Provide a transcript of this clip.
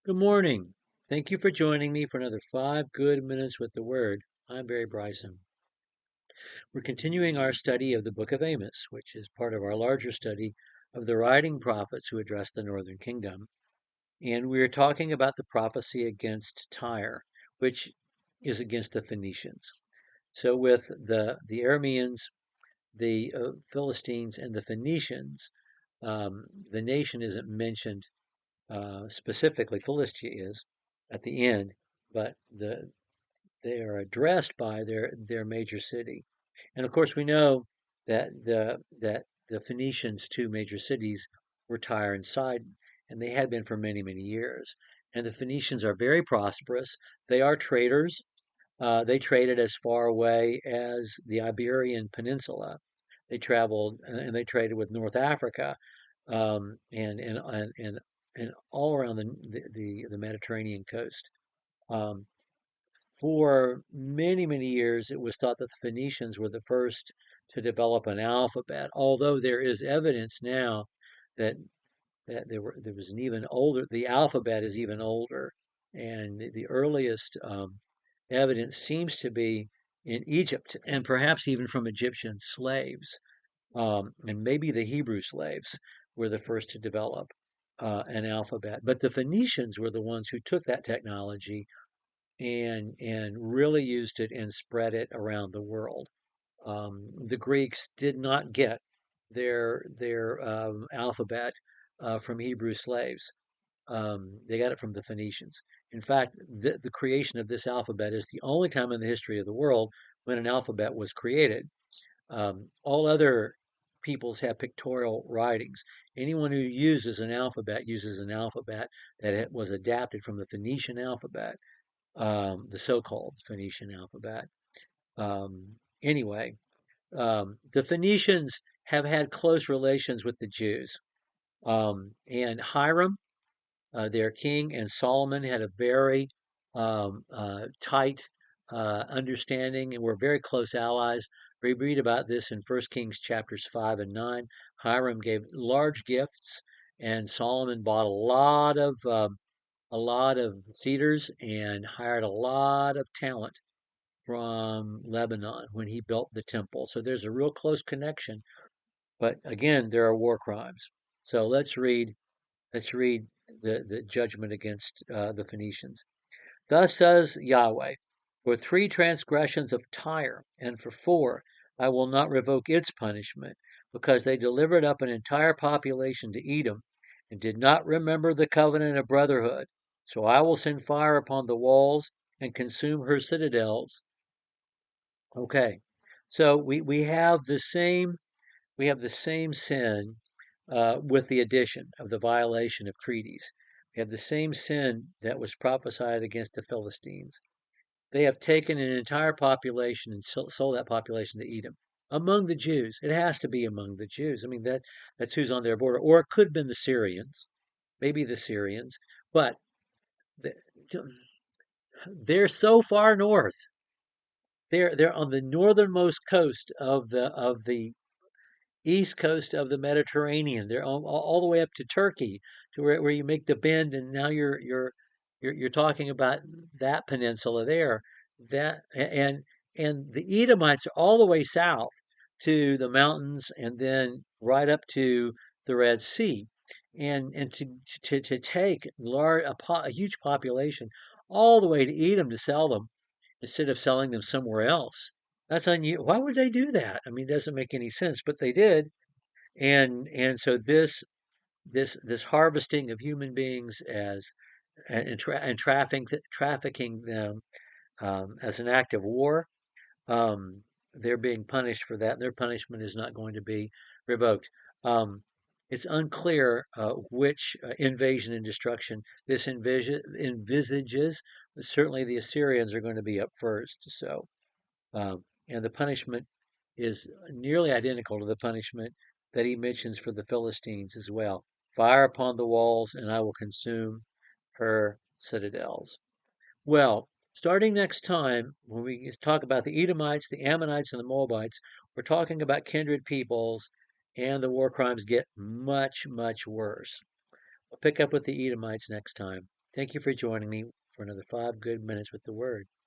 Good morning. Thank you for joining me for another 5 good minutes with the Word. I'm Barry Bryson. We're continuing our study of the book of Amos, which is part of our larger study of the writing prophets who addressed the northern kingdom. And we're talking about the prophecy against Tyre, which is against the Phoenicians. So with the Arameans, the Philistines, and the Phoenicians, the nation isn't mentioned specifically. Philistia is at the end, but they are addressed by their major city. And of course, we know that the Phoenicians' two major cities were Tyre and Sidon, and they had been for many, many years. And the Phoenicians are very prosperous. They are traders. They traded as far away as the Iberian Peninsula. They traveled and they traded with North Africa, and all around the Mediterranean coast. Um, for many, many years, it was thought that the Phoenicians were the first to develop an alphabet, although there is evidence now that there was an even older, the alphabet is even older, and the earliest evidence seems to be in Egypt, and perhaps even from Egyptian slaves, and maybe the Hebrew slaves were the first to develop an alphabet. But the Phoenicians were the ones who took that technology and really used it and spread it around the world. The Greeks did not get their alphabet from Hebrew slaves. They got it from the Phoenicians. In fact, the creation of this alphabet is the only time in the history of the world when an alphabet was created. All other peoples have pictorial writings. Anyone who uses an alphabet uses an alphabet that was adapted from the Phoenician alphabet, the so-called Phoenician alphabet. Anyway, the Phoenicians have had close relations with the Jews. And Hiram, their king, and Solomon had a very tight understanding and were very close allies. We read about this in 1 Kings chapters 5 and 9. Hiram gave large gifts, and Solomon bought a lot of cedars and hired a lot of talent from Lebanon when he built the temple. So there's a real close connection. But again, there are war crimes. So let's read the judgment against the Phoenicians. Thus says Yahweh, for 3 transgressions of Tyre, and for 4, I will not revoke its punishment, because they delivered up an entire population to Edom, and did not remember the covenant of brotherhood. So I will send fire upon the walls, and consume her citadels. Okay, so we have the same sin with the addition of the violation of treaties. We have the same sin that was prophesied against the Philistines. They have taken an entire population and sold that population to Edom. Among the Jews, it has to be among the Jews. I mean that's who's on their border, or it could have been the Syrians, maybe the Syrians, but they're so far north. They're on the northernmost coast of the east coast of the Mediterranean. They're all the way up to Turkey, to where you make the bend, and now you're talking about that peninsula there. That and the Edomites are all the way south to the mountains, and then right up to the Red Sea, and to take a huge population all the way to Edom to sell them instead of selling them somewhere else. That's unusual. Why would they do that? I mean, it doesn't make any sense, but they did. And so this harvesting of human beings as and trafficking them as an act of war, they're being punished for that. Their punishment is not going to be revoked. Um, it's unclear which invasion and destruction this envisages. Certainly, the Assyrians are going to be up first. So, and the punishment is nearly identical to the punishment that he mentions for the Philistines as well. Fire upon the walls, and I will consume her citadels. Well, starting next time, when we talk about the Edomites, the Ammonites, and the Moabites, we're talking about kindred peoples, and the war crimes get much, much worse. We'll pick up with the Edomites next time. Thank you for joining me for another 5 good minutes with the Word.